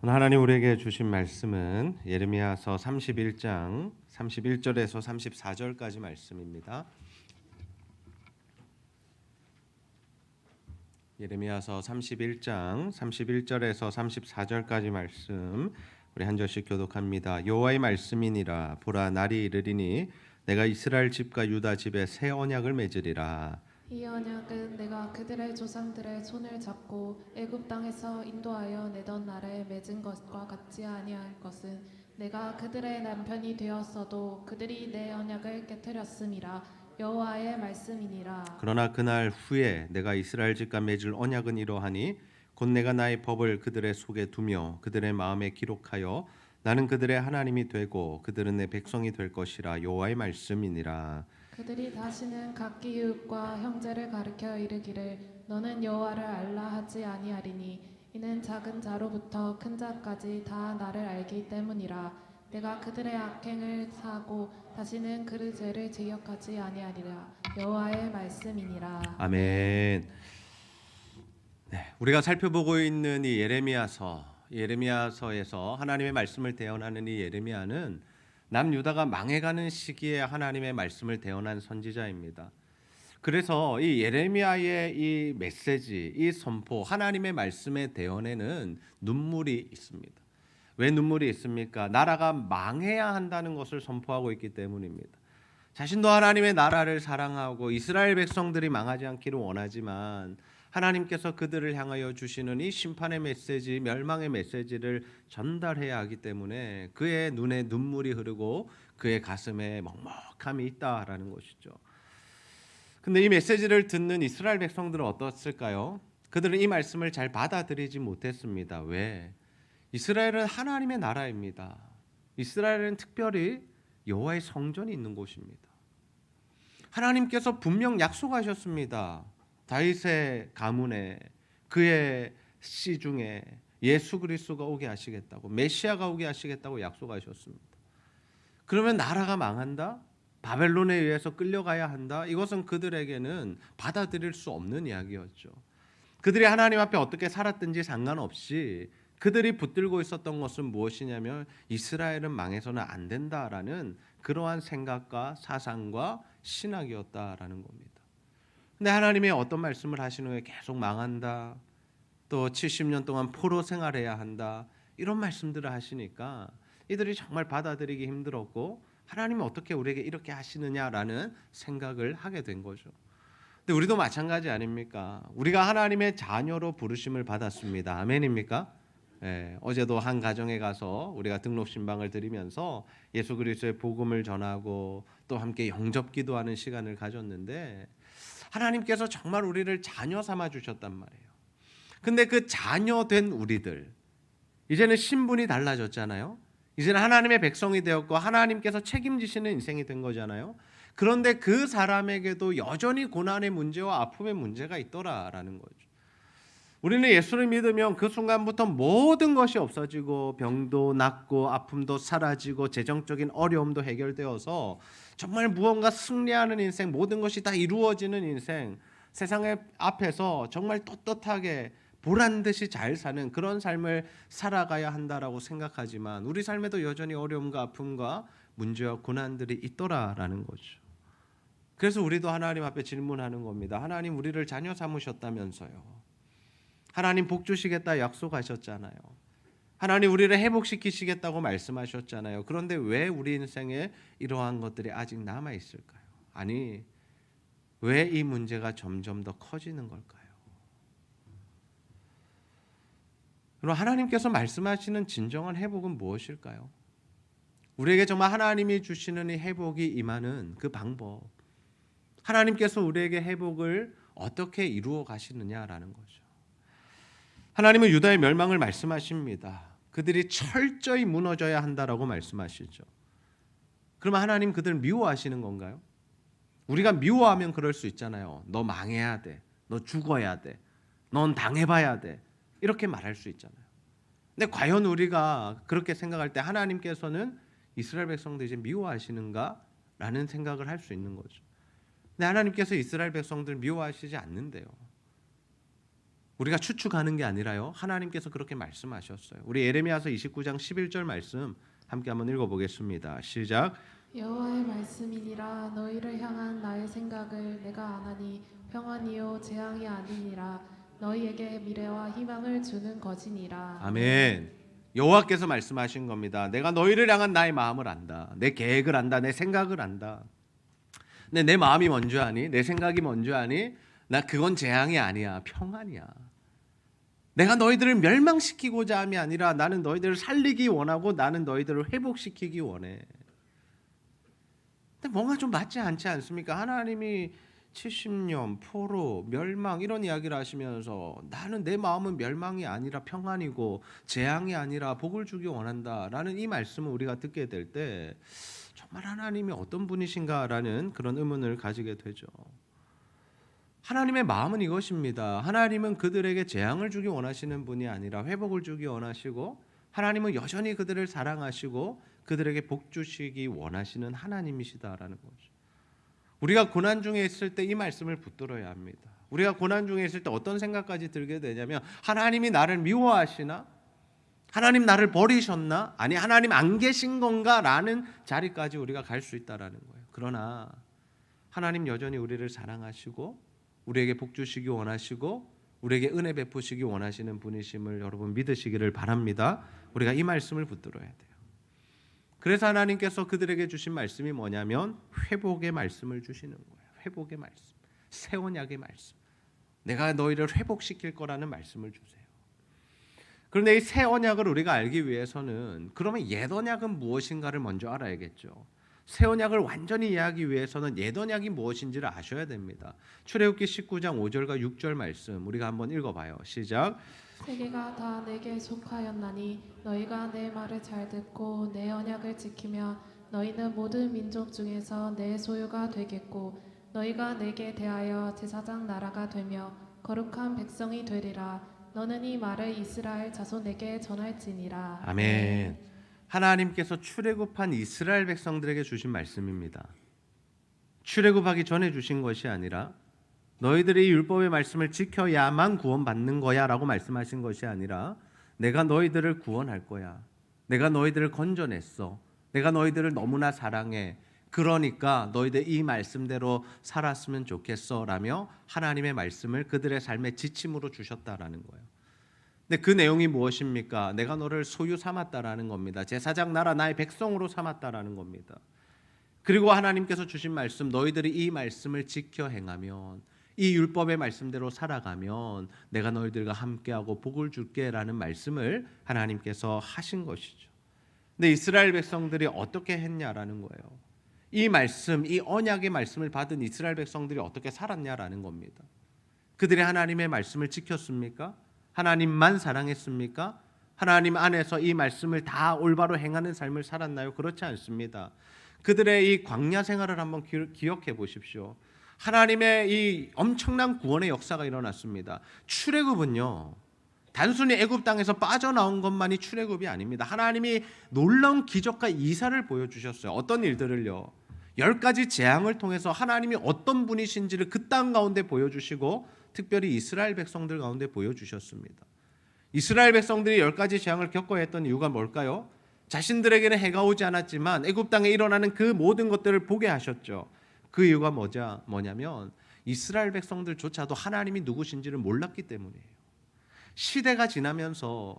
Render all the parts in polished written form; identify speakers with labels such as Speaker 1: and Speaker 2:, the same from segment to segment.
Speaker 1: 오늘 하나님 우리에게 주신 말씀은 예레미야서 31장 31절에서 34절까지 말씀입니다. 예레미야서 31장 31절에서 34절까지 말씀 우리 한 절씩 교독합니다. 여호와의 말씀이니라. 보라, 날이 이르리니 내가 이스라엘 집과 유다 집에 새 언약을 맺으리라.
Speaker 2: 이 언약은 내가 그들의 조상들의 손을 잡고 애굽 땅에서 인도하여 내던 날에 맺은 것과 같지 아니할 것은 내가 그들의 남편이 되었어도 그들이 내 언약을 깨뜨렸음이라. 여호와의 말씀이니라.
Speaker 1: 그러나 그날 후에 내가 이스라엘 집과 맺을 언약은 이러하니 곧 내가 나의 법을 그들의 속에 두며 그들의 마음에 기록하여 나는 그들의 하나님이 되고 그들은 내 백성이 될 것이라. 여호와의 말씀이니라.
Speaker 2: 그들이 다시는 각기 이웃과 형제를 가리켜 이르기를 너는 여호와를 알라 하지 아니하리니 이는 작은 자로부터 큰 자까지 다 나를 알기 때문이라. 내가 그들의 악행을 사하고 다시는 그의 죄를 기억하지 아니하리라. 여호와의 말씀이니라.
Speaker 1: 아멘. 네, 우리가 살펴보고 있는 이 예레미야서에서 하나님의 말씀을 대언하는 이 예레미야는 남유다가 망해가는 시기에 하나님의 말씀을 대언한 선지자입니다. 그래서 이 예레미야의 이 메시지, 이 선포, 하나님의 말씀의 대언에는 눈물이 있습니다. 왜 눈물이 있습니까? 나라가 망해야 한다는 것을 선포하고 있기 때문입니다. 자신도 하나님의 나라를 사랑하고 이스라엘 백성들이 망하지 않기를 원하지만 하나님께서 그들을 향하여 주시는 이 심판의 메시지, 멸망의 메시지를 전달해야 하기 때문에 그의 눈에 눈물이 흐르고 그의 가슴에 먹먹함이 있다라는 것이죠. 근데 이 메시지를 듣는 이스라엘 백성들은 어떻을까요? 그들은 이 말씀을 잘 받아들이지 못했습니다. 왜? 이스라엘은 하나님의 나라입니다. 이스라엘은 특별히 여호와의 성전이 있는 곳입니다. 하나님께서 분명 약속하셨습니다. 다윗의 가문에 그의 씨 중에 예수 그리스도가 오게 하시겠다고, 메시아가 오게 하시겠다고 약속하셨습니다. 그러면 나라가 망한다? 바벨론에 의해서 끌려가야 한다? 이것은 그들에게는 받아들일 수 없는 이야기였죠. 그들이 하나님 앞에 어떻게 살았든지 상관없이 그들이 붙들고 있었던 것은 무엇이냐면 이스라엘은 망해서는 안 된다라는 그러한 생각과 사상과 신학이었다라는 겁니다. 근데 하나님이 어떤 말씀을 하시는 거예요? 계속 망한다. 또 70년 동안 포로 생활해야 한다. 이런 말씀들을 하시니까 이들이 정말 받아들이기 힘들었고 하나님이 어떻게 우리에게 이렇게 하시느냐라는 생각을 하게 된 거죠. 근데 우리도 마찬가지 아닙니까? 우리가 하나님의 자녀로 부르심을 받았습니다. 아멘입니까? 예, 어제도 한 가정에 가서 우리가 등록 신방을 드리면서 예수 그리스도의 복음을 전하고 또 함께 영접 기도하는 시간을 가졌는데 하나님께서 정말 우리를 자녀 삼아 주셨단 말이에요. 근데 그 자녀 된 우리들 이제는 신분이 달라졌잖아요. 이제는 하나님의 백성이 되었고 하나님께서 책임지시는 인생이 된 거잖아요. 그런데 그 사람에게도 여전히 고난의 문제와 아픔의 문제가 있더라라는 거죠. 우리는 예수를 믿으면 그 순간부터 모든 것이 없어지고 병도 낫고 아픔도 사라지고 재정적인 어려움도 해결되어서 정말 무언가 승리하는 인생, 모든 것이 다 이루어지는 인생, 세상의 앞에서 정말 떳떳하게 보란듯이 잘 사는 그런 삶을 살아가야 한다라고 생각하지만 우리 삶에도 여전히 어려움과 아픔과 문제와 고난들이 있더라라는 거죠. 그래서 우리도 하나님 앞에 질문하는 겁니다. 하나님, 우리를 자녀 삼으셨다면서요. 하나님 복 주시겠다 약속하셨잖아요. 하나님 우리를 회복시키시겠다고 말씀하셨잖아요. 그런데 왜 우리 인생에 이러한 것들이 아직 남아 있을까요? 아니, 왜 이 문제가 점점 더 커지는 걸까요? 그럼 하나님께서 말씀하시는 진정한 회복은 무엇일까요? 우리에게 정말 하나님이 주시는 이 회복이 임하는 그 방법, 하나님께서 우리에게 회복을 어떻게 이루어 가시느냐라는 거죠. 하나님은 유다의 멸망을 말씀하십니다. 그들이 철저히 무너져야 한다라고 말씀하시죠. 그럼 하나님 그들을 미워하시는 건가요? 우리가 미워하면 그럴 수 있잖아요. 너 망해야 돼. 너 죽어야 돼. 넌 당해봐야 돼. 이렇게 말할 수 있잖아요. 근데 과연 우리가 그렇게 생각할 때 하나님께서는 이스라엘 백성들 이제 미워하시는가? 라는 생각을 할 수 있는 거죠. 근데 하나님께서 이스라엘 백성들 미워하시지 않는데요. 우리가 추측하는 게 아니라요. 하나님께서 그렇게 말씀하셨어요. 우리 예레미야서 29장 11절 말씀 함께 한번 읽어보겠습니다. 시작.
Speaker 2: 여호와의 말씀이니라 너희를 향한 나의 생각을 내가 아나니 평안이요 재앙이 아니니라 너희에게 미래와 희망을 주는 것이니라.
Speaker 1: 아멘. 여호와께서 말씀하신 겁니다. 내가 너희를 향한 나의 마음을 안다. 내 계획을 안다. 내 생각을 안다. 근데 내 마음이 뭔지 아니? 내 생각이 뭔지 아니? 나 그건 재앙이 아니야. 평안이야. 내가 너희들을 멸망시키고자 함이 아니라 나는 너희들을 살리기 원하고 나는 너희들을 회복시키기 원해. 근데 뭔가 좀 맞지 않지 않습니까? 하나님이 70년, 포로, 멸망 이런 이야기를 하시면서 나는 내 마음은 멸망이 아니라 평안이고 재앙이 아니라 복을 주기 원한다라는 이 말씀을 우리가 듣게 될 때 정말 하나님이 어떤 분이신가라는 그런 의문을 가지게 되죠. 하나님의 마음은 이것입니다. 하나님은 그들에게 재앙을 주기 원하시는 분이 아니라 회복을 주기 원하시고 하나님은 여전히 그들을 사랑하시고 그들에게 복 주시기 원하시는 하나님이시다라는 거죠. 우리가 고난 중에 있을 때 이 말씀을 붙들어야 합니다. 우리가 고난 중에 있을 때 어떤 생각까지 들게 되냐면 하나님이 나를 미워하시나? 하나님 나를 버리셨나? 아니 하나님 안 계신 건가? 라는 자리까지 우리가 갈 수 있다라는 거예요. 그러나 하나님 여전히 우리를 사랑하시고 우리에게 복 주시기 원하시고 우리에게 은혜 베푸시기 원하시는 분이심을 여러분 믿으시기를 바랍니다. 우리가 이 말씀을 붙들어야 돼요. 그래서 하나님께서 그들에게 주신 말씀이 뭐냐면 회복의 말씀을 주시는 거예요. 회복의 말씀, 새 언약의 말씀. 내가 너희를 회복시킬 거라는 말씀을 주세요. 그런데 이 새 언약을 우리가 알기 위해서는 그러면 옛 언약은 무엇인가를 먼저 알아야겠죠. 새 언약을 완전히 이해하기 위해서는 옛 언약이 무엇인지를 아셔야 됩니다. 출애굽기 19장 5절과 6절 말씀 우리가 한번 읽어봐요. 시작.
Speaker 2: 세계가 다 내게 속하였나니 너희가 내 말을 잘 듣고 내 언약을 지키며 너희는 모든 민족 중에서 내 소유가 되겠고 너희가 내게 대하여 제사장 나라가 되며 거룩한 백성이 되리라. 너는 이 말을 이스라엘 자손에게 전할지니라.
Speaker 1: 아멘. 하나님께서 출애굽한 이스라엘 백성들에게 주신 말씀입니다. 출애굽하기 전에 주신 것이 아니라 너희들이 이 율법의 말씀을 지켜야만 구원받는 거야 라고 말씀하신 것이 아니라 내가 너희들을 구원할 거야. 내가 너희들을 건져냈어. 내가 너희들을 너무나 사랑해. 그러니까 너희들 이 말씀대로 살았으면 좋겠어 라며 하나님의 말씀을 그들의 삶의 지침으로 주셨다라는 거예요. 근데 그 내용이 무엇입니까? 내가 너를 소유 삼았다라는 겁니다. 제사장 나라 나의 백성으로 삼았다라는 겁니다. 그리고 하나님께서 주신 말씀 너희들이 이 말씀을 지켜 행하면 이 율법의 말씀대로 살아가면 내가 너희들과 함께하고 복을 줄게라는 말씀을 하나님께서 하신 것이죠. 근데 이스라엘 백성들이 어떻게 했냐라는 거예요. 이 말씀, 이 언약의 말씀을 받은 이스라엘 백성들이 어떻게 살았냐라는 겁니다. 그들이 하나님의 말씀을 지켰습니까? 하나님만 사랑했습니까? 하나님 안에서 이 말씀을 다 올바로 행하는 삶을 살았나요? 그렇지 않습니다. 그들의 이 광야 생활을 한번 기억해 보십시오. 하나님의 이 엄청난 구원의 역사가 일어났습니다. 출애굽은요. 단순히 애굽 땅에서 빠져나온 것만이 출애굽이 아닙니다. 하나님이 놀라운 기적과 이사를 보여주셨어요. 어떤 일들을요. 10가지 재앙을 통해서 하나님이 어떤 분이신지를 그 땅 가운데 보여주시고 특별히 이스라엘 백성들 가운데 보여주셨습니다. 이스라엘 백성들이 10가지 재앙을 겪어야 했던 이유가 뭘까요? 자신들에게는 해가 오지 않았지만 애굽 땅에 일어나는 그 모든 것들을 보게 하셨죠. 그 이유가 뭐냐면 이스라엘 백성들조차도 하나님이 누구신지를 몰랐기 때문이에요. 시대가 지나면서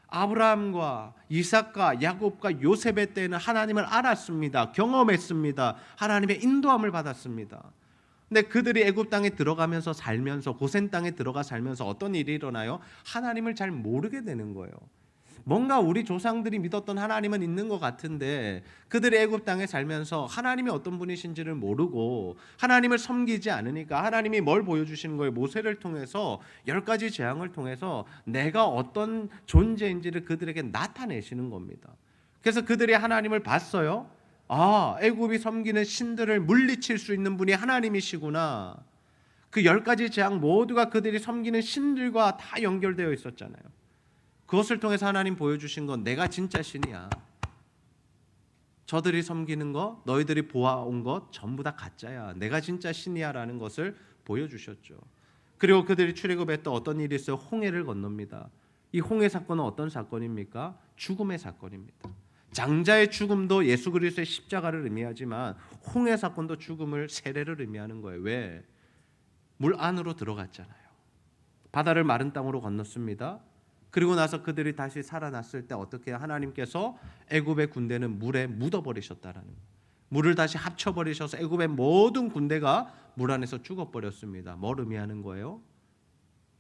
Speaker 1: 아브라함과 이삭과 야곱과 요셉의 때는 하나님을 알았습니다. 경험했습니다. 하나님의 인도함을 받았습니다. 근데 그들이 애굽 땅에 들어가면서 살면서 고센 땅에 들어가 살면서 어떤 일이 일어나요? 하나님을 잘 모르게 되는 거예요. 뭔가 우리 조상들이 믿었던 하나님은 있는 것 같은데 그들이 애굽 땅에 살면서 하나님이 어떤 분이신지를 모르고 하나님을 섬기지 않으니까 하나님이 뭘 보여주시는 거예요? 모세를 통해서 10가지 재앙을 통해서 내가 어떤 존재인지를 그들에게 나타내시는 겁니다. 그래서 그들이 하나님을 봤어요. 아, 애굽이 섬기는 신들을 물리칠 수 있는 분이 하나님이시구나. 그 10가지 재앙 모두가 그들이 섬기는 신들과 다 연결되어 있었잖아요. 그것을 통해서 하나님 보여주신 건 내가 진짜 신이야. 저들이 섬기는 것, 너희들이 보아온 것 전부 다 가짜야. 내가 진짜 신이야 라는 것을 보여주셨죠. 그리고 그들이 출애굽했던 어떤 일이 있어요? 홍해를 건넙니다. 이 홍해 사건은 어떤 사건입니까? 죽음의 사건입니다. 장자의 죽음도 예수 그리스도의 십자가를 의미하지만 홍해 사건도 죽음을 세례를 의미하는 거예요. 왜? 물 안으로 들어갔잖아요. 바다를 마른 땅으로 건넜습니다. 그리고 나서 그들이 다시 살아났을 때 어떻게 하나님께서 애굽의 군대는 물에 묻어버리셨다라는 거예요. 물을 다시 합쳐버리셔서 애굽의 모든 군대가 물 안에서 죽어버렸습니다. 뭘 의미하는 거예요?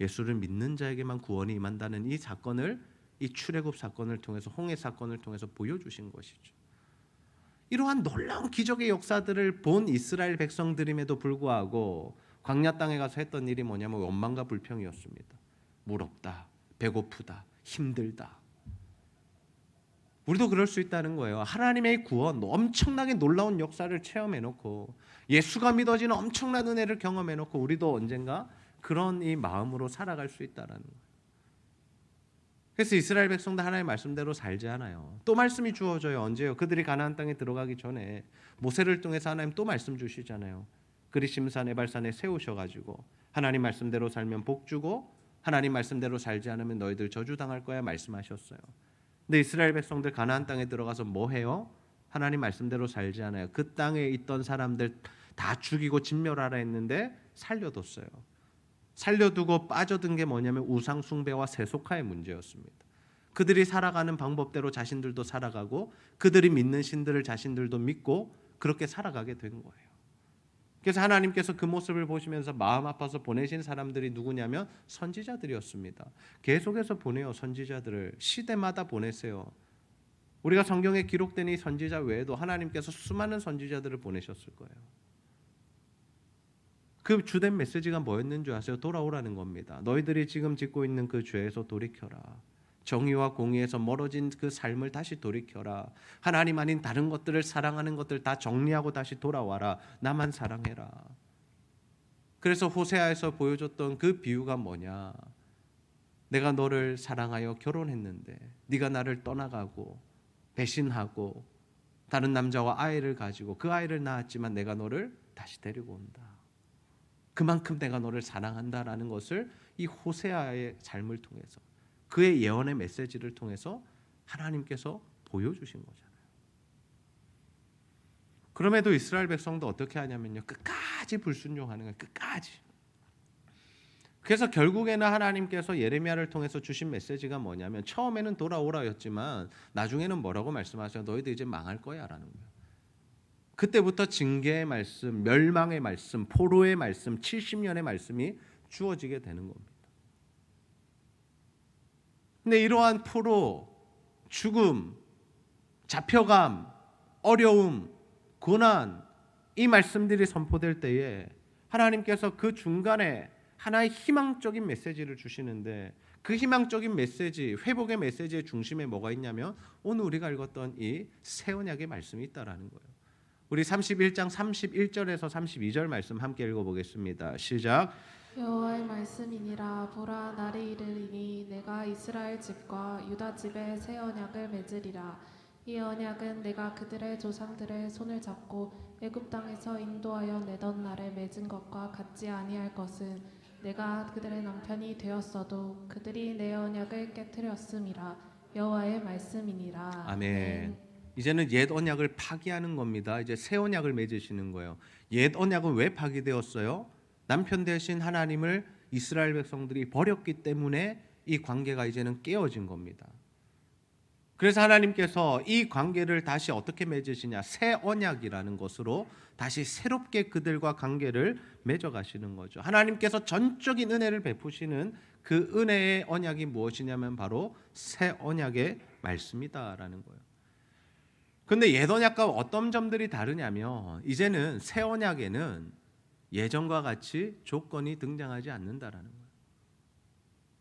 Speaker 1: 예수를 믿는 자에게만 구원이 임한다는 이 사건을, 이 출애굽 사건을 통해서, 홍해 사건을 통해서 보여주신 것이죠. 이러한 놀라운 기적의 역사들을 본 이스라엘 백성들임에도 불구하고 광야 땅에 가서 했던 일이 뭐냐면 원망과 불평이었습니다. 물 없다, 배고프다, 힘들다. 우리도 그럴 수 있다는 거예요. 하나님의 구원, 엄청나게 놀라운 역사를 체험해놓고 예수가 믿어지는 엄청난 은혜를 경험해놓고 우리도 언젠가 그런 이 마음으로 살아갈 수 있다는 거예요. 그래서 이스라엘 백성도 하나님의 말씀대로 살지 않아요. 또 말씀이 주어져요. 언제요? 그들이 가나안 땅에 들어가기 전에 모세를 통해서 하나님 또 말씀 주시잖아요. 그리심산 에발산에 세우셔가지고 하나님 말씀대로 살면 복 주고 하나님 말씀대로 살지 않으면 너희들 저주당할 거야 말씀하셨어요. 근데 이스라엘 백성들 가나안 땅에 들어가서 뭐 해요? 하나님 말씀대로 살지 않아요. 그 땅에 있던 사람들 다 죽이고 진멸하라 했는데 살려뒀어요. 살려두고 빠져든 게 뭐냐면 우상 숭배와 세속화의 문제였습니다. 그들이 살아가는 방법대로 자신들도 살아가고 그들이 믿는 신들을 자신들도 믿고 그렇게 살아가게 된 거예요. 그래서 하나님께서 그 모습을 보시면서 마음 아파서 보내신 사람들이 누구냐면 선지자들이었습니다. 계속해서 보내요. 선지자들을 시대마다 보내세요. 우리가 성경에 기록된 이 선지자 외에도 하나님께서 수많은 선지자들을 보내셨을 거예요. 그 주된 메시지가 뭐였는 줄 아세요? 돌아오라는 겁니다. 너희들이 지금 짓고 있는 그 죄에서 돌이켜라. 정의와 공의에서 멀어진 그 삶을 다시 돌이켜라. 하나님 아닌 다른 것들을 사랑하는 것들 다 정리하고 다시 돌아와라. 나만 사랑해라. 그래서 호세아에서 보여줬던 그 비유가 뭐냐? 내가 너를 사랑하여 결혼했는데 네가 나를 떠나가고 배신하고 다른 남자와 아이를 가지고 그 아이를 낳았지만 내가 너를 다시 데리고 온다. 그만큼 내가 너를 사랑한다라는 것을 이 호세아의 삶을 통해서 그의 예언의 메시지를 통해서 하나님께서 보여주신 거잖아요. 그럼에도 이스라엘 백성도 어떻게 하냐면요, 끝까지 불순종하는 거예요. 끝까지. 그래서 결국에는 하나님께서 예레미야를 통해서 주신 메시지가 뭐냐면 처음에는 돌아오라였지만 나중에는 뭐라고 말씀하셔요? 너희들 이제 망할 거야라는 거예요. 그때부터 징계의 말씀, 멸망의 말씀, 포로의 말씀, 70년의 말씀이 주어지게 되는 겁니다. 근데 이러한 포로, 죽음, 잡혀감, 어려움, 고난 이 말씀들이 선포될 때에 하나님께서 그 중간에 하나의 희망적인 메시지를 주시는데 그 희망적인 메시지, 회복의 메시지의 중심에 뭐가 있냐면 오늘 우리가 읽었던 이 새 언약의 말씀이 있다라는 거예요. 우리 31장 31절에서 32절 말씀 함께 읽어보겠습니다. 시작.
Speaker 2: 여호와의 말씀이니라. 보라, 날이 이르리니 내가 이스라엘 집과 유다 집에 새 언약을 맺으리라. 이 언약은 내가 그들의 조상들의 손을 잡고 애굽 땅에서 인도하여 내던 날에 맺은 것과 같지 아니할 것은 내가 그들의 남편이 되었어도 그들이 내 언약을 깨뜨렸음이라. 여호와의 말씀이니라.
Speaker 1: 아멘. 이제는 옛 언약을 파기하는 겁니다. 이제 새 언약을 맺으시는 거예요. 옛 언약은 왜 파기되었어요? 남편 대신 하나님을 이스라엘 백성들이 버렸기 때문에 이 관계가 이제는 깨어진 겁니다. 그래서 하나님께서 이 관계를 다시 어떻게 맺으시냐? 새 언약이라는 것으로 다시 새롭게 그들과 관계를 맺어가시는 거죠. 하나님께서 전적인 은혜를 베푸시는 그 은혜의 언약이 무엇이냐면 바로 새 언약의 말씀이다라는 거예요. 그런데 옛 언약과 어떤 점들이 다르냐면 이제는 새 언약에는 예전과 같이 조건이 등장하지 않는다라는 거예요.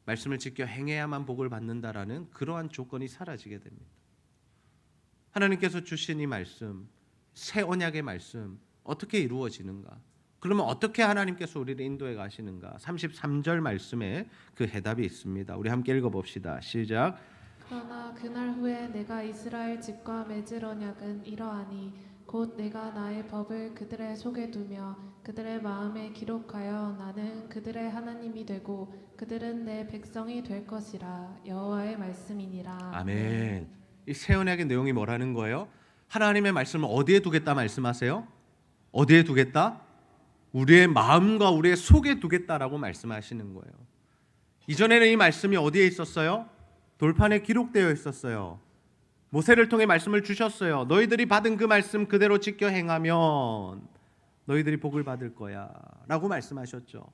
Speaker 1: 말씀을 지켜 행해야만 복을 받는다라는 그러한 조건이 사라지게 됩니다. 하나님께서 주신 이 말씀, 새 언약의 말씀 어떻게 이루어지는가? 그러면 어떻게 하나님께서 우리를 인도해 가시는가? 33절 말씀에 그 해답이 있습니다. 우리 함께 읽어봅시다. 시작.
Speaker 2: 그러나 그날 후에 내가 이스라엘 집과 맺을 언약은 이러하니 곧 내가 나의 법을 그들의 속에 두며 그들의 마음에 기록하여 나는 그들의 하나님이 되고 그들은 내 백성이 될 것이라. 여호와의 말씀이니라.
Speaker 1: 아멘. 이 새 언약의 내용이 뭐라는 거예요? 하나님의 말씀을 어디에 두겠다 말씀하세요? 어디에 두겠다? 우리의 마음과 우리의 속에 두겠다라고 말씀하시는 거예요. 이전에는 이 말씀이 어디에 있었어요? 돌판에 기록되어 있었어요. 모세를 통해 말씀을 주셨어요. 너희들이 받은 그 말씀 그대로 지켜 행하면 너희들이 복을 받을 거야 라고 말씀하셨죠.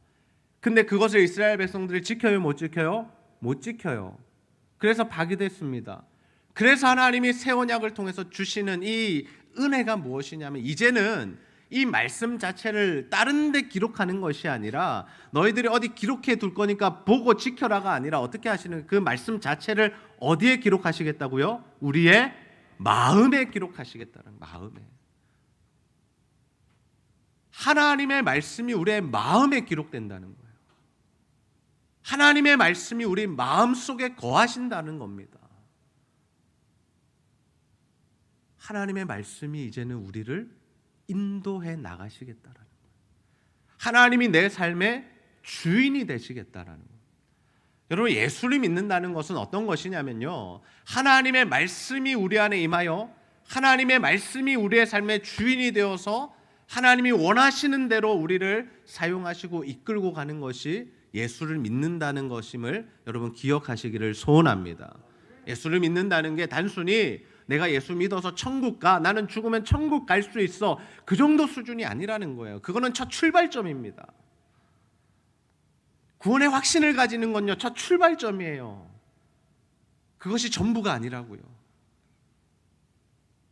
Speaker 1: 근데 그것을 이스라엘 백성들이 지켜요, 못 지켜요? 못 지켜요. 그래서 파기됐습니다. 그래서 하나님이 새 언약을 통해서 주시는 이 은혜가 무엇이냐면, 이제는 이 말씀 자체를 다른 데 기록하는 것이 아니라 너희들이 어디 기록해 둘 거니까 보고 지켜라가 아니라 어떻게 하시는, 그 말씀 자체를 어디에 기록하시겠다고요? 우리의 마음에 기록하시겠다는, 마음에. 하나님의 말씀이 우리의 마음에 기록된다는 거예요. 하나님의 말씀이 우리 마음속에 거하신다는 겁니다. 하나님의 말씀이 이제는 우리를 인도해 나가시겠다라는 거예요. 하나님이 내 삶의 주인이 되시겠다라는 거예요. 여러분, 예수를 믿는다는 것은 어떤 것이냐면요, 하나님의 말씀이 우리 안에 임하여 하나님의 말씀이 우리의 삶의 주인이 되어서 하나님이 원하시는 대로 우리를 사용하시고 이끌고 가는 것이 예수를 믿는다는 것임을 여러분 기억하시기를 소원합니다. 예수를 믿는다는 게 단순히 내가 예수 믿어서 천국 가, 나는 죽으면 천국 갈 수 있어, 그 정도 수준이 아니라는 거예요. 그거는 첫 출발점입니다. 구원의 확신을 가지는 건요, 첫 출발점이에요. 그것이 전부가 아니라고요.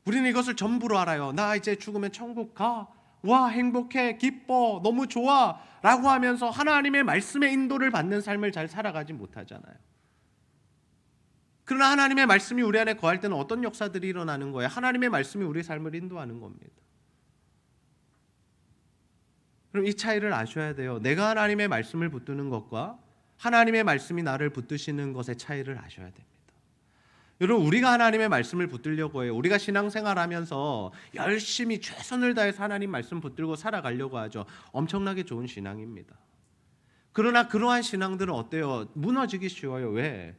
Speaker 1: 우리는 이것을 전부로 알아요. 나 이제 죽으면 천국 가, 와 행복해, 기뻐, 너무 좋아 라고 하면서 하나님의 말씀의 인도를 받는 삶을 잘 살아가지 못하잖아요. 그러나 하나님의 말씀이 우리 안에 거할 때는 어떤 역사들이 일어나는 거예요? 하나님의 말씀이 우리 삶을 인도하는 겁니다. 그럼 이 차이를 아셔야 돼요. 내가 하나님의 말씀을 붙드는 것과 하나님의 말씀이 나를 붙드시는 것의 차이를 아셔야 됩니다. 여러분, 우리가 하나님의 말씀을 붙들려고 해요. 우리가 신앙생활하면서 열심히 최선을 다해서 하나님 말씀 붙들고 살아가려고 하죠. 엄청나게 좋은 신앙입니다. 그러나 그러한 신앙들은 어때요? 무너지기 쉬워요. 왜?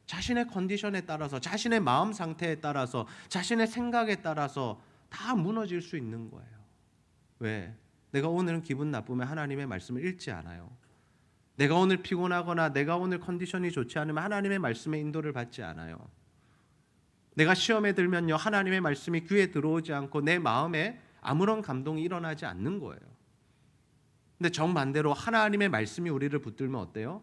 Speaker 1: 자신의 컨디션에 따라서, 자신의 마음 상태에 따라서, 자신의 생각에 따라서 다 무너질 수 있는 거예요. 왜? 내가 오늘은 기분 나쁘면 하나님의 말씀을 읽지 않아요. 내가 오늘 피곤하거나 내가 오늘 컨디션이 좋지 않으면 하나님의 말씀의 인도를 받지 않아요. 내가 시험에 들면요, 하나님의 말씀이 귀에 들어오지 않고 내 마음에 아무런 감동이 일어나지 않는 거예요. 근데 정반대로 하나님의 말씀이 우리를 붙들면 어때요?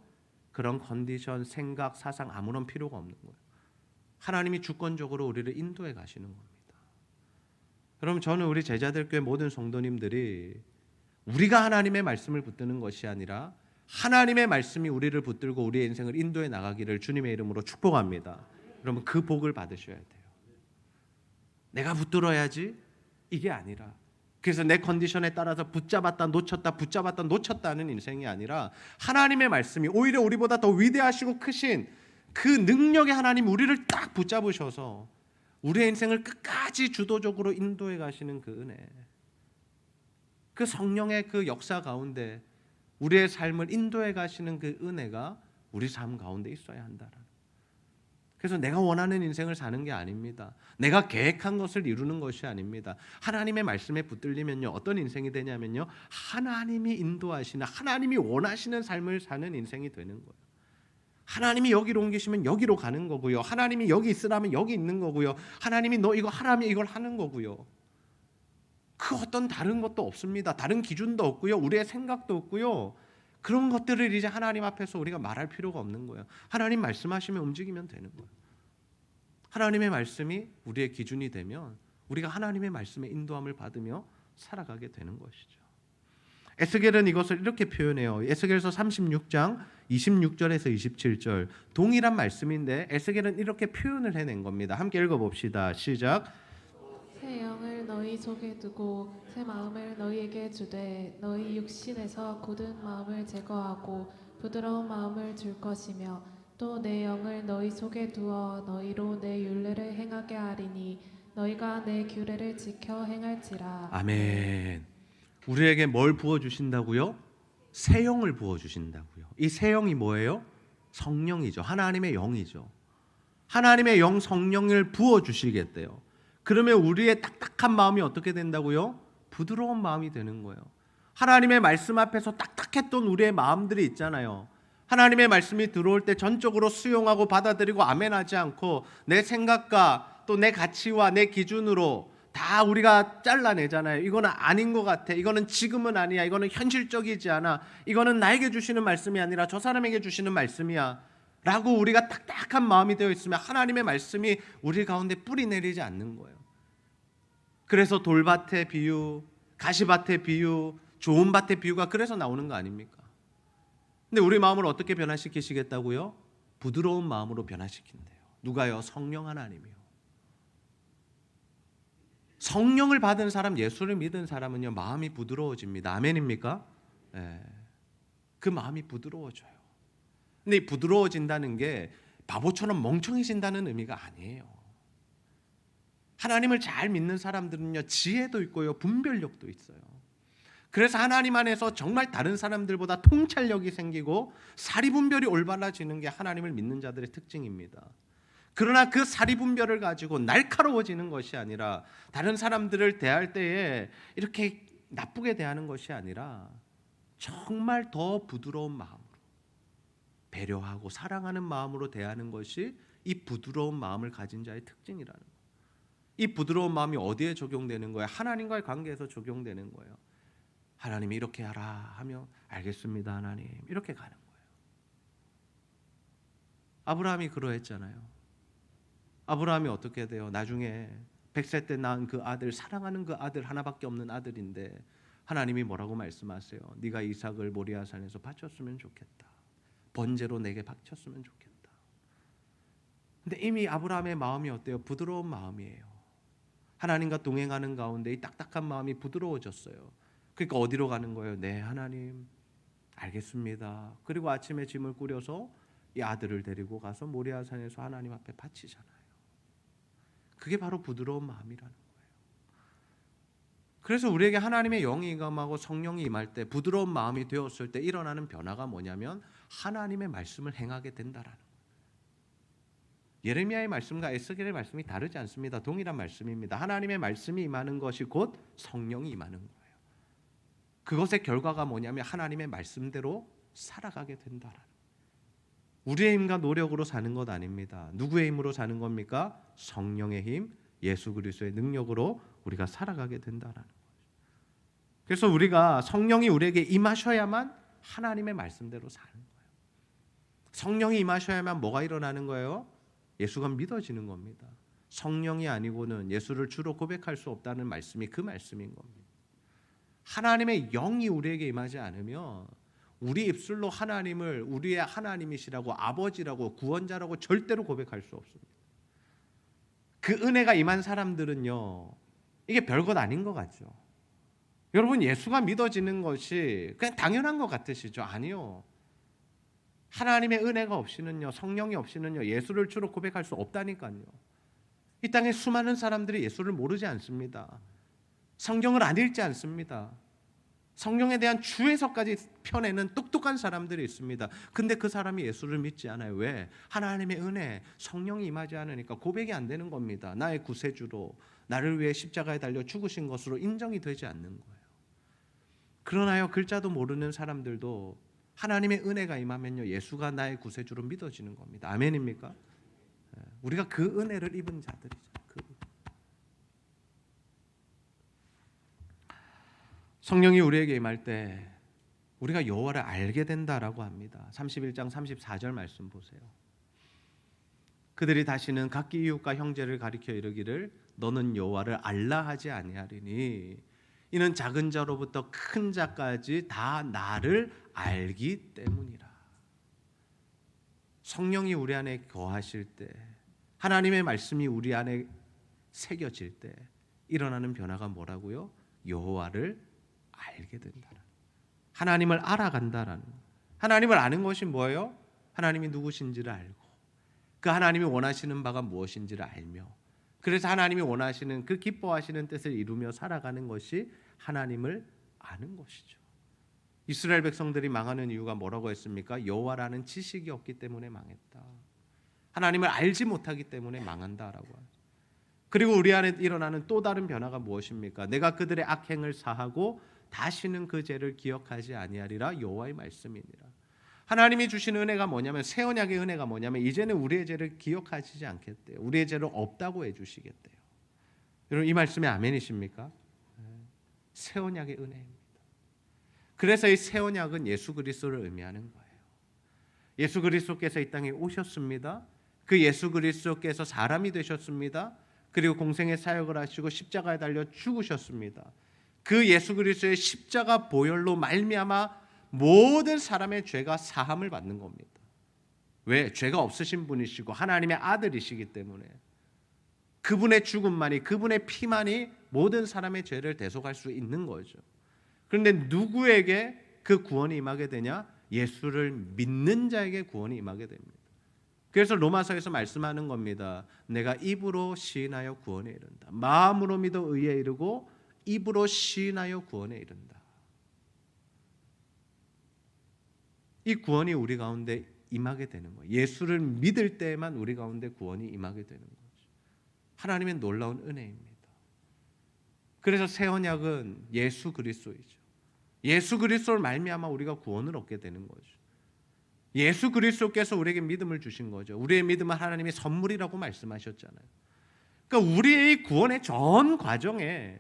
Speaker 1: 그런 컨디션, 생각, 사상 아무런 필요가 없는 거예요. 하나님이 주권적으로 우리를 인도해 가시는 겁니다. 여러분, 저는 우리 제자들교회 모든 성도님들이 우리가 하나님의 말씀을 붙드는 것이 아니라 하나님의 말씀이 우리를 붙들고 우리의 인생을 인도해 나가기를 주님의 이름으로 축복합니다. 여러분, 그 복을 받으셔야 돼요. 내가 붙들어야지 이게 아니라, 그래서 내 컨디션에 따라서 붙잡았다 놓쳤다 하는 인생이 아니라 하나님의 말씀이 오히려 우리보다 더 위대하시고 크신 그 능력의 하나님 우리를 딱 붙잡으셔서 우리의 인생을 끝까지 주도적으로 인도해 가시는 그 은혜, 그 성령의 그 역사 가운데 우리의 삶을 인도해 가시는 그 은혜가 우리 삶 가운데 있어야 한다라는. 그래서 내가 원하는 인생을 사는 게 아닙니다. 내가 계획한 것을 이루는 것이 아닙니다. 하나님의 말씀에 붙들리면요, 어떤 인생이 되냐면요, 하나님이 인도하시는, 하나님이 원하시는 삶을 사는 인생이 되는 거예요. 하나님이 여기로 옮기시면 여기로 가는 거고요. 하나님이 여기 있으라면 여기 있는 거고요. 하나님이 너 이거 하라면 이걸 하는 거고요. 그 어떤 다른 것도 없습니다. 다른 기준도 없고요. 우리의 생각도 없고요. 그런 것들을 이제 하나님 앞에서 우리가 말할 필요가 없는 거예요. 하나님 말씀하시면 움직이면 되는 거예요. 하나님의 말씀이 우리의 기준이 되면 우리가 하나님의 말씀의 인도함을 받으며 살아가게 되는 것이죠. 에스겔은 이것을 이렇게 표현해요. 에스겔서 36장 26절에서 27절, 동일한 말씀인데 에스겔은 이렇게 표현을 해낸 겁니다. 함께 읽어봅시다. 시작.
Speaker 2: 새 영을 너희 속에 두고 새 마음을 너희에게 주되 너희 육신에서 굳은 마음을 제거하고 부드러운 마음을 줄 것이며 또 내 영을 너희 속에 두어 너희로 내 율례를 행하게 하리니 너희가 내 규례를 지켜 행할지라.
Speaker 1: 아멘. 우리에게 뭘 부어 주신다고요? 새 영을 부어 주신다고요. 이 새 영이 뭐예요? 성령이죠. 하나님의 영이죠. 하나님의 영 성령을 부어 주시겠대요. 그러면 우리의 딱딱한 마음이 어떻게 된다고요? 부드러운 마음이 되는 거예요. 하나님의 말씀 앞에서 딱딱했던 우리의 마음들이 있잖아요. 하나님의 말씀이 들어올 때 전적으로 수용하고 받아들이고 아멘하지 않고 내 생각과 또 내 가치와 내 기준으로 다 우리가 잘라내잖아요. 이거는 아닌 것 같아. 이거는 지금은 아니야. 이거는 현실적이지 않아. 이거는 나에게 주시는 말씀이 아니라 저 사람에게 주시는 말씀이야. 라고 우리가 딱딱한 마음이 되어 있으면 하나님의 말씀이 우리 가운데 뿌리 내리지 않는 거예요. 그래서 돌밭의 비유, 가시밭의 비유, 좋은 밭의 비유가 그래서 나오는 거 아닙니까? 근데 우리 마음을 어떻게 변화시키시겠다고요? 부드러운 마음으로 변화시킨대요. 누가요? 성령 하나님이요. 성령을 받은 사람, 예수를 믿은 사람은요, 마음이 부드러워집니다. 아멘입니까? 네. 그 마음이 부드러워져요. 근데 이 부드러워진다는 게 바보처럼 멍청해진다는 의미가 아니에요. 하나님을 잘 믿는 사람들은요, 지혜도 있고요, 분별력도 있어요. 그래서 하나님 안에서 정말 다른 사람들보다 통찰력이 생기고 사리분별이 올바라지는 게 하나님을 믿는 자들의 특징입니다. 그러나 그 사리분별을 가지고 날카로워지는 것이 아니라 다른 사람들을 대할 때에 이렇게 나쁘게 대하는 것이 아니라 정말 더 부드러운 마음으로 배려하고 사랑하는 마음으로 대하는 것이 이 부드러운 마음을 가진 자의 특징이라는 거예요. 이 부드러운 마음이 어디에 적용되는 거예요? 하나님과의 관계에서 적용되는 거예요. 하나님이 이렇게 하라 하며 알겠습니다 하나님 이렇게 가는 거예요. 아브라함이 그러했잖아요. 아브라함이 어떻게 돼요? 나중에 100세 때 낳은 그 아들, 사랑하는 그 아들 하나밖에 없는 아들인데 하나님이 뭐라고 말씀하세요? 네가 이삭을 모리아산에서 바쳤으면 좋겠다. 번제로 내게 바쳤으면 좋겠다. 근데 이미 아브라함의 마음이 어때요? 부드러운 마음이에요. 하나님과 동행하는 가운데 이 딱딱한 마음이 부드러워졌어요. 그러니까 어디로 가는 거예요? 네 하나님 알겠습니다. 그리고 아침에 짐을 꾸려서 이 아들을 데리고 가서 모리아산에서 하나님 앞에 바치잖아요. 그게 바로 부드러운 마음이라는 거예요. 그래서 우리에게 하나님의 영이 임하고 성령이 임할 때 부드러운 마음이 되었을 때 일어나는 변화가 뭐냐면 하나님의 말씀을 행하게 된다라는 거예요. 예레미야의 말씀과 에스겔의 말씀이 다르지 않습니다. 동일한 말씀입니다. 하나님의 말씀이 임하는 것이 곧 성령이 임하는 거예요. 그것의 결과가 뭐냐면 하나님의 말씀대로 살아가게 된다라는 거예요. 우리의 힘과 노력으로 사는 것 아닙니다. 누구의 힘으로 사는 겁니까? 성령의 힘, 예수 그리스도의 능력으로 우리가 살아가게 된다라는 거죠. 그래서 우리가 성령이 우리에게 임하셔야만 하나님의 말씀대로 사는 거예요. 성령이 임하셔야만 뭐가 일어나는 거예요? 예수가 믿어지는 겁니다. 성령이 아니고는 예수를 주로 고백할 수 없다는 말씀이 그 말씀인 겁니다. 하나님의 영이 우리에게 임하지 않으면 우리 입술로 하나님을 우리의 하나님이시라고 아버지라고 구원자라고 절대로 고백할 수 없습니다. 그 은혜가 임한 사람들은요, 이게 별것 아닌 것 같죠. 여러분 예수가 믿어지는 것이 그냥 당연한 것 같으시죠? 아니요. 하나님의 은혜가 없이는요, 성령이 없이는요, 예수를 주로 고백할 수 없다니까요. 이 땅에 수많은 사람들이 예수를 모르지 않습니다. 성경을 안 읽지 않습니다. 성경에 대한 주해석까지 펴내는 똑똑한 사람들이 있습니다. 근데 그 사람이 예수를 믿지 않아요. 왜? 하나님의 은혜, 성령이 임하지 않으니까 고백이 안 되는 겁니다. 나의 구세주로 나를 위해 십자가에 달려 죽으신 것으로 인정이 되지 않는 거예요. 그러나요, 글자도 모르는 사람들도 하나님의 은혜가 임하면요, 예수가 나의 구세주로 믿어지는 겁니다. 아멘입니까? 우리가 그 은혜를 입은 자들이죠. 성령이 우리에게 임할 때 우리가 여호와를 알게 된다라고 합니다. 31장 34절 말씀 보세요. 그들이 다시는 각기 이웃과 형제를 가리켜 이르기를 너는 여호와를 알라 하지 아니하리니 이는 작은 자로부터 큰 자까지 다 나를 알기 때문이라. 성령이 우리 안에 거하실 때, 하나님의 말씀이 우리 안에 새겨질 때 일어나는 변화가 뭐라고요? 여호와를 알게 된다는, 하나님을 알아간다라는. 하나님을 아는 것이 뭐예요? 하나님이 누구신지를 알고 그 하나님이 원하시는 바가 무엇인지를 알며 그래서 하나님이 원하시는 그 기뻐하시는 뜻을 이루며 살아가는 것이 하나님을 아는 것이죠. 이스라엘 백성들이 망하는 이유가 뭐라고 했습니까? 여호와라는 지식이 없기 때문에 망했다. 하나님을 알지 못하기 때문에 망한다라고 하죠. 그리고 우리 안에 일어나는 또 다른 변화가 무엇입니까? 내가 그들의 악행을 사하고 다시는 그 죄를 기억하지 아니하리라 여호와의 말씀이니라. 하나님이 주신 은혜가 뭐냐면, 새 언약의 은혜가 뭐냐면 이제는 우리의 죄를 기억하시지 않겠대요. 우리의 죄를 없다고 해주시겠대요. 여러분 이 말씀에 아멘이십니까? 새 언약의 은혜입니다. 그래서 이 새 언약은 예수 그리스도를 의미하는 거예요. 예수 그리스도께서 이 땅에 오셨습니다. 그 예수 그리스도께서 사람이 되셨습니다. 그리고 공생의 사역을 하시고 십자가에 달려 죽으셨습니다. 그 예수 그리스도의 십자가 보혈로 말미암아 모든 사람의 죄가 사함을 받는 겁니다. 왜? 죄가 없으신 분이시고 하나님의 아들이시기 때문에 그분의 죽음만이, 그분의 피만이 모든 사람의 죄를 대속할 수 있는 거죠. 그런데 누구에게 그 구원이 임하게 되냐? 예수를 믿는 자에게 구원이 임하게 됩니다. 그래서 로마서에서 말씀하는 겁니다. 내가 입으로 시인하여 구원에 이른다. 마음으로 믿어 의에 이르고 입으로 시인하여 구원에 이른다. 이 구원이 우리 가운데 임하게 되는 거예요. 예수를 믿을 때에만 우리 가운데 구원이 임하게 되는 거죠. 하나님의 놀라운 은혜입니다. 그래서 새 언약은 예수 그리스도이죠. 예수 그리스도를 말미암아 우리가 구원을 얻게 되는 거죠. 예수 그리스도께서 우리에게 믿음을 주신 거죠. 우리의 믿음은 하나님의 선물이라고 말씀하셨잖아요. 그러니까 우리의 구원의 전 과정에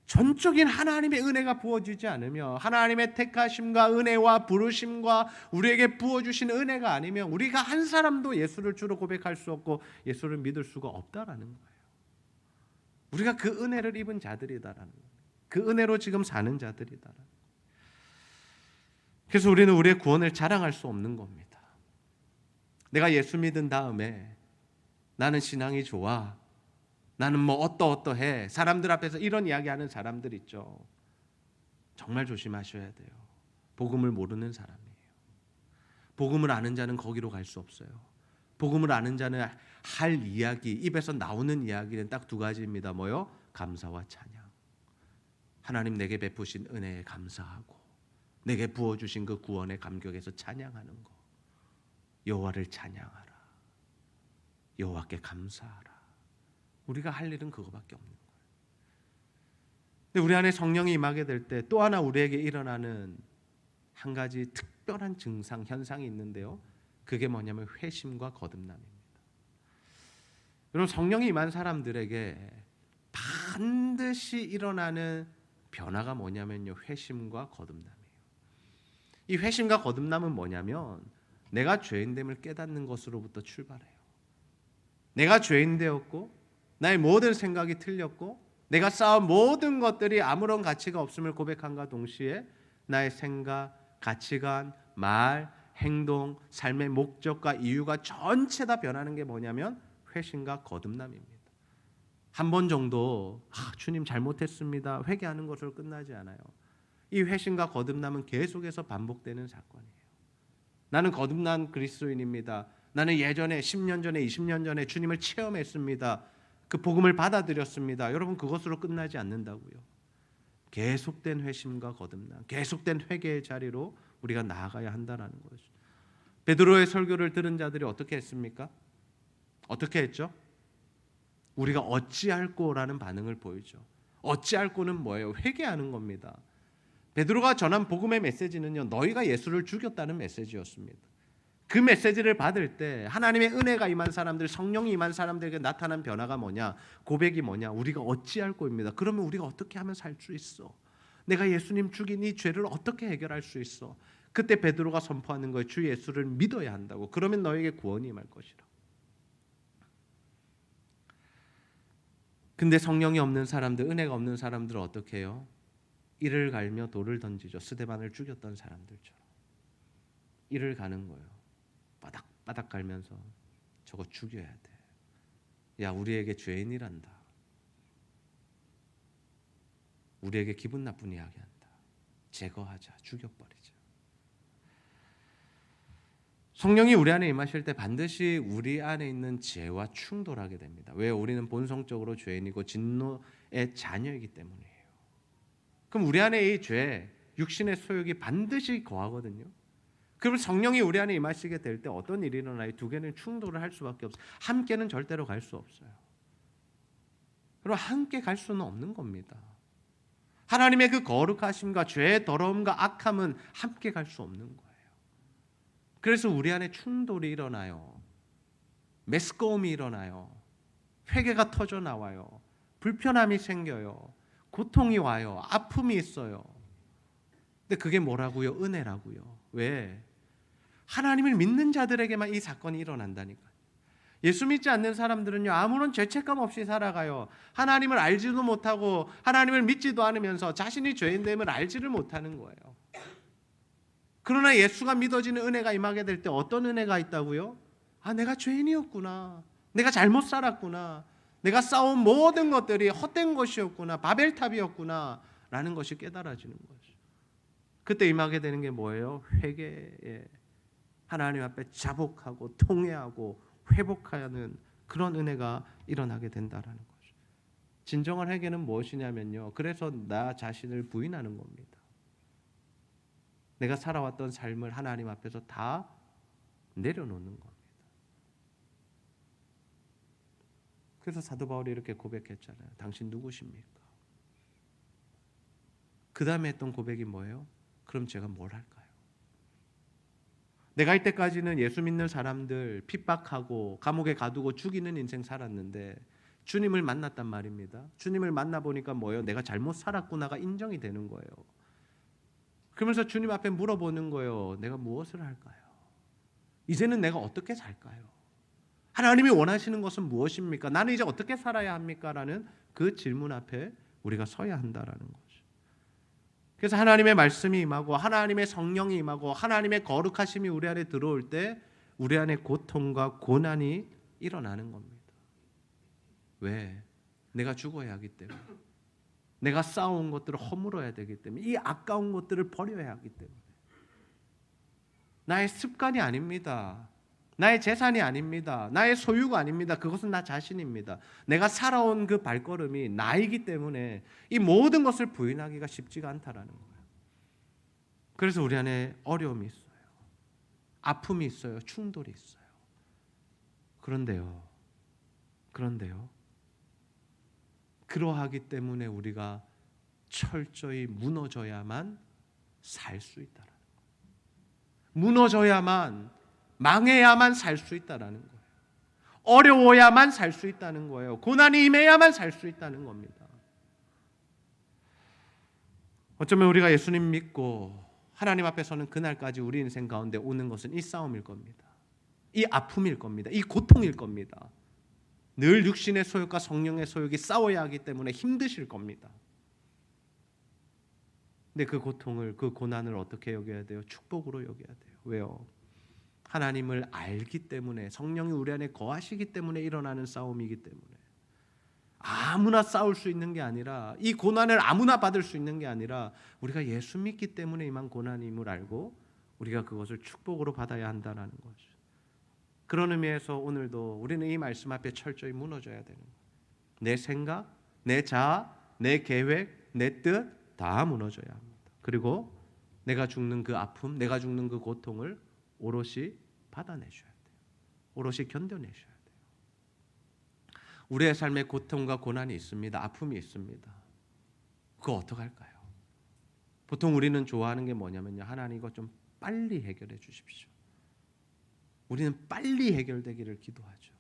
Speaker 1: 전적인 하나님의 은혜가 부어지지 않으며, 하나님의 택하심과 은혜와 부르심과 우리에게 부어주신 은혜가 아니면 우리가 한 사람도 예수를 주로 고백할 수 없고 예수를 믿을 수가 없다라는 거예요. 우리가 그 은혜를 입은 자들이다라는 거예요. 그 은혜로 지금 사는 자들이다라는 거예요. 그래서 우리는 우리의 구원을 자랑할 수 없는 겁니다. 내가 예수 믿은 다음에 나는 신앙이 좋아, 나는 뭐 어떠해, 사람들 앞에서 이런 이야기하는 사람들 있죠. 정말 조심하셔야 돼요. 복음을 모르는 사람이에요. 복음을 아는 자는 거기로 갈 수 없어요. 복음을 아는 자는 할 이야기, 입에서 나오는 이야기는 딱 두 가지입니다. 뭐요? 감사와 찬양. 하나님 내게 베푸신 은혜에 감사하고 내게 부어주신 그 구원의 감격에서 찬양하는 거. 여호와를 찬양하라. 여호와께 감사하라. 우리가 할 일은 그거밖에 없는 거예요. 근데 우리 안에 성령이 임하게 될 때 또 하나 우리에게 일어나는 한 가지 특별한 증상, 현상이 있는데요. 그게 뭐냐면 회심과 거듭남입니다. 여러분 성령이 임한 사람들에게 반드시 일어나는 변화가 뭐냐면요. 회심과 거듭남이에요. 이 회심과 거듭남은 뭐냐면 내가 죄인됨을 깨닫는 것으로부터 출발해요. 내가 죄인 되었고 나의 모든 생각이 틀렸고 내가 쌓은 모든 것들이 아무런 가치가 없음을 고백함과 동시에 나의 생각, 가치관, 말, 행동, 삶의 목적과 이유가 전체 다 변하는 게 뭐냐면 회심과 거듭남입니다. 한 번 정도 주님 잘못했습니다 회개하는 것으로 끝나지 않아요. 이 회심과 거듭남은 계속해서 반복되는 사건이에요. 나는 거듭난 그리스도인입니다. 나는 예전에 10년 전에 20년 전에 주님을 체험했습니다. 그 복음을 받아들였습니다. 여러분 그것으로 끝나지 않는다고요. 계속된 회심과 거듭남, 계속된 회개의 자리로 우리가 나아가야 한다는 거죠. 베드로의 설교를 들은 자들이 어떻게 했습니까? 어떻게 했죠? 우리가 어찌할꼬라는 반응을 보이죠. 어찌할꼬는 뭐예요? 회개하는 겁니다. 베드로가 전한 복음의 메시지는요, 너희가 예수를 죽였다는 메시지였습니다. 그 메시지를 받을 때 하나님의 은혜가 임한 사람들, 성령이 임한 사람들에게 나타난 변화가 뭐냐? 고백이 뭐냐? 우리가 어찌할꼬입니다. 그러면 우리가 어떻게 하면 살 수 있어? 내가 예수님 죽인 이 죄를 어떻게 해결할 수 있어? 그때 베드로가 선포하는 거예요. 주 예수를 믿어야 한다고. 그러면 너에게 구원이 임할 것이라. 근데 성령이 없는 사람들, 은혜가 없는 사람들은 어떻게 해요? 이를 갈며 돌을 던지죠. 스데반을 죽였던 사람들처럼. 이를 가는 거예요. 바닥바닥 갈면서 저거 죽여야 돼. 야, 우리에게 죄인이란다. 우리에게 기분 나쁜 이야기한다. 제거하자. 죽여버리자. 성령이 우리 안에 임하실 때 반드시 우리 안에 있는 죄와 충돌하게 됩니다. 왜? 우리는 본성적으로 죄인이고 진노의 자녀이기 때문이에요. 그럼 우리 안에 이 죄, 육신의 소욕이 반드시 거하거든요. 그럼 성령이 우리 안에 임하시게 될 때 어떤 일이 일어나요? 두 개는 충돌을 할 수밖에 없어요. 함께는 절대로 갈 수 없어요. 그럼 함께 갈 수는 없는 겁니다. 하나님의 그 거룩하심과 죄의 더러움과 악함은 함께 갈 수 없는 거예요. 그래서 우리 안에 충돌이 일어나요. 메스꺼움이 일어나요. 회개가 터져 나와요. 불편함이 생겨요. 고통이 와요. 아픔이 있어요. 근데 그게 뭐라고요? 은혜라고요. 왜? 하나님을 믿는 자들에게만 이 사건이 일어난다니까요. 예수 믿지 않는 사람들은요, 아무런 죄책감 없이 살아가요. 하나님을 알지도 못하고 하나님을 믿지도 않으면서 자신이 죄인됨을 알지를 못하는 거예요. 그러나 예수가 믿어지는 은혜가 임하게 될 때 어떤 은혜가 있다고요? 아, 내가 죄인이었구나. 내가 잘못 살았구나. 내가 쌓은 모든 것들이 헛된 것이었구나. 바벨탑이었구나. 라는 것이 깨달아지는 거죠. 그때 임하게 되는 게 뭐예요? 회개에 하나님 앞에 자복하고 통회하고 회복하는 그런 은혜가 일어나게 된다라는 거죠. 진정한 회개는 무엇이냐면요. 그래서 나 자신을 부인하는 겁니다. 내가 살아왔던 삶을 하나님 앞에서 다 내려놓는 겁니다. 그래서 사도 바울이 이렇게 고백했잖아요. 당신 누구십니까? 그 다음에 했던 고백이 뭐예요? 그럼 제가 뭘 할까요? 내가 이때까지는 예수 믿는 사람들 핍박하고 감옥에 가두고 죽이는 인생 살았는데 주님을 만났단 말입니다. 주님을 만나보니까 뭐예요? 내가 잘못 살았구나가 인정이 되는 거예요. 그러면서 주님 앞에 물어보는 거예요. 내가 무엇을 할까요? 이제는 내가 어떻게 살까요? 하나님이 원하시는 것은 무엇입니까? 나는 이제 어떻게 살아야 합니까? 라는 그 질문 앞에 우리가 서야 한다라는 거죠. 그래서 하나님의 말씀이 임하고 하나님의 성령이 임하고 하나님의 거룩하심이 우리 안에 들어올 때 우리 안에 고통과 고난이 일어나는 겁니다. 왜? 내가 죽어야 하기 때문에. 내가 쌓아온 것들을 허물어야 되기 때문에. 이 아까운 것들을 버려야 하기 때문에. 나의 습관이 아닙니다. 나의 재산이 아닙니다. 나의 소유가 아닙니다. 그것은 나 자신입니다. 내가 살아온 그 발걸음이 나이기 때문에 이 모든 것을 부인하기가 쉽지가 않다라는 거예요. 그래서 우리 안에 어려움이 있어요. 아픔이 있어요. 충돌이 있어요. 그런데요. 그러하기 때문에 우리가 철저히 무너져야만 살 수 있다라는 거예요. 무너져야만, 망해야만 살 수 있다라는 거예요. 어려워야만 살 수 있다는 거예요. 고난이 임해야만 살 수 있다는 겁니다. 어쩌면 우리가 예수님 믿고 하나님 앞에 서는 그날까지 우리 인생 가운데 오는 것은 이 싸움일 겁니다. 이 아픔일 겁니다. 이 고통일 겁니다. 늘 육신의 소욕과 성령의 소욕이 싸워야 하기 때문에 힘드실 겁니다. 근데 그 고통을, 그 고난을 어떻게 여겨야 돼요? 축복으로 여겨야 돼요. 왜요? 하나님을 알기 때문에, 성령이 우리 안에 거하시기 때문에 일어나는 싸움이기 때문에 아무나 싸울 수 있는 게 아니라, 이 고난을 아무나 받을 수 있는 게 아니라 우리가 예수 믿기 때문에 임한 고난임을 알고 우리가 그것을 축복으로 받아야 한다는 거죠. 그런 의미에서 오늘도 우리는 이 말씀 앞에 철저히 무너져야 되는 거예요. 내 생각, 내 자아, 내 계획, 내 뜻 다 무너져야 합니다. 그리고 내가 죽는 그 아픔, 내가 죽는 그 고통을 오롯이 받아내셔야 돼요. 오롯이 견뎌내셔야 돼요. 우리의 삶에 고통과 고난이 있습니다. 아픔이 있습니다. 그거 어떡할까요? 보통 우리는 좋아하는 게 뭐냐면요. 하나님 이거 좀 빨리 해결해 주십시오. 우리는 빨리 해결되기를 기도하죠.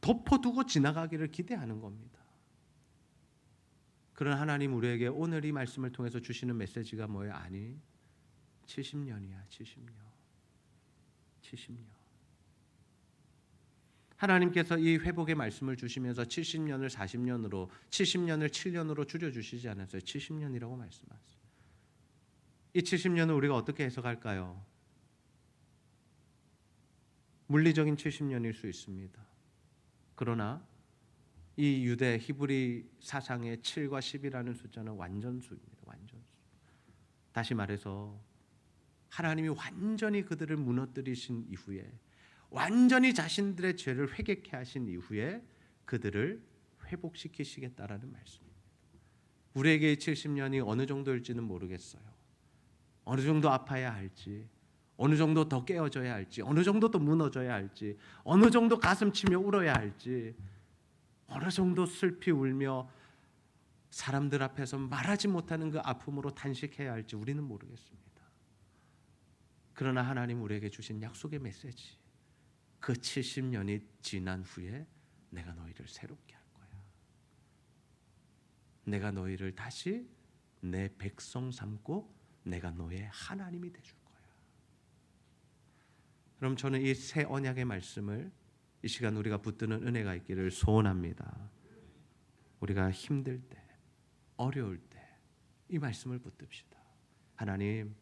Speaker 1: 덮어두고 지나가기를 기대하는 겁니다. 그런 하나님 우리에게 오늘 이 말씀을 통해서 주시는 메시지가 뭐예요? 아니, 70년이야. 70년. 하나님께서 이 회복의 말씀을 주시면서 70년을 40년으로, 70년을 7년으로 줄여주시지 않았어요. 70년이라고 말씀하셨어요. 이 70년을 우리가 어떻게 해석할까요? 물리적인 70년일 수 있습니다. 그러나 이 유대 히브리 사상의 7과 10이라는 숫자는 완전수입니다. 완전수. 다시 말해서 하나님이 완전히 그들을 무너뜨리신 이후에, 완전히 자신들의 죄를 회개케 하신 이후에 그들을 회복시키시겠다라는 말씀입니다. 우리에게 이 70년이 어느 정도일지는 모르겠어요. 어느 정도 아파야 할지, 어느 정도 더 깨어져야 할지, 어느 정도 더 무너져야 할지, 어느 정도 가슴 치며 울어야 할지, 어느 정도 슬피 울며 사람들 앞에서 말하지 못하는 그 아픔으로 단식해야 할지 우리는 모르겠습니다. 그러나 하나님 우리에게 주신 약속의 메시지, 그 70년이 지난 후에 내가 너희를 새롭게 할 거야. 내가 너희를 다시 내 백성 삼고 내가 너의 하나님이 되줄 거야. 그럼 저는 이 새 언약의 말씀을 이 시간 우리가 붙드는 은혜가 있기를 소원합니다. 우리가 힘들 때, 어려울 때 이 말씀을 붙듭시다. 하나님,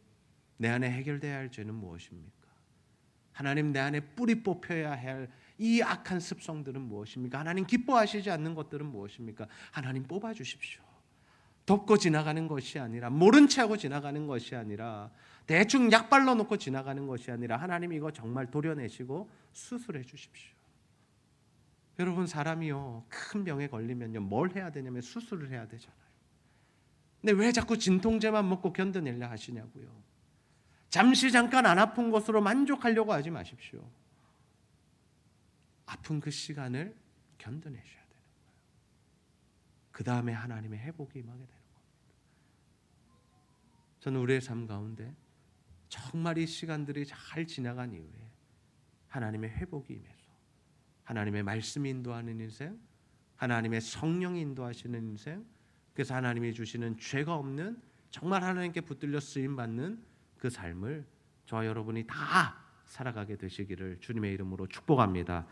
Speaker 1: 내 안에 해결돼야 할 죄는 무엇입니까? 하나님, 내 안에 뿌리 뽑혀야 할 이 악한 습성들은 무엇입니까? 하나님, 기뻐하시지 않는 것들은 무엇입니까? 하나님, 뽑아주십시오. 덮고 지나가는 것이 아니라, 모른 채 하고 지나가는 것이 아니라, 대충 약 발라놓고 지나가는 것이 아니라, 하나님 이거 정말 도려내시고 수술해 주십시오. 여러분, 사람이요, 큰 병에 걸리면요 뭘 해야 되냐면 수술을 해야 되잖아요. 근데 왜 자꾸 진통제만 먹고 견뎌내려 하시냐고요. 잠시 잠깐 안 아픈 것으로 만족하려고 하지 마십시오. 아픈 그 시간을 견뎌내셔야 되는 거예요. 그 다음에 하나님의 회복이 임하게 되는 겁니다. 저는 우리의 삶 가운데 정말 이 시간들이 잘 지나간 이후에 하나님의 회복이 임해서 하나님의 말씀이 인도하는 인생, 하나님의 성령이 인도하시는 인생, 그래서 하나님이 주시는 죄가 없는 정말 하나님께 붙들려 쓰임받는 그 삶을 저와 여러분이 다 살아가게 되시기를 주님의 이름으로 축복합니다.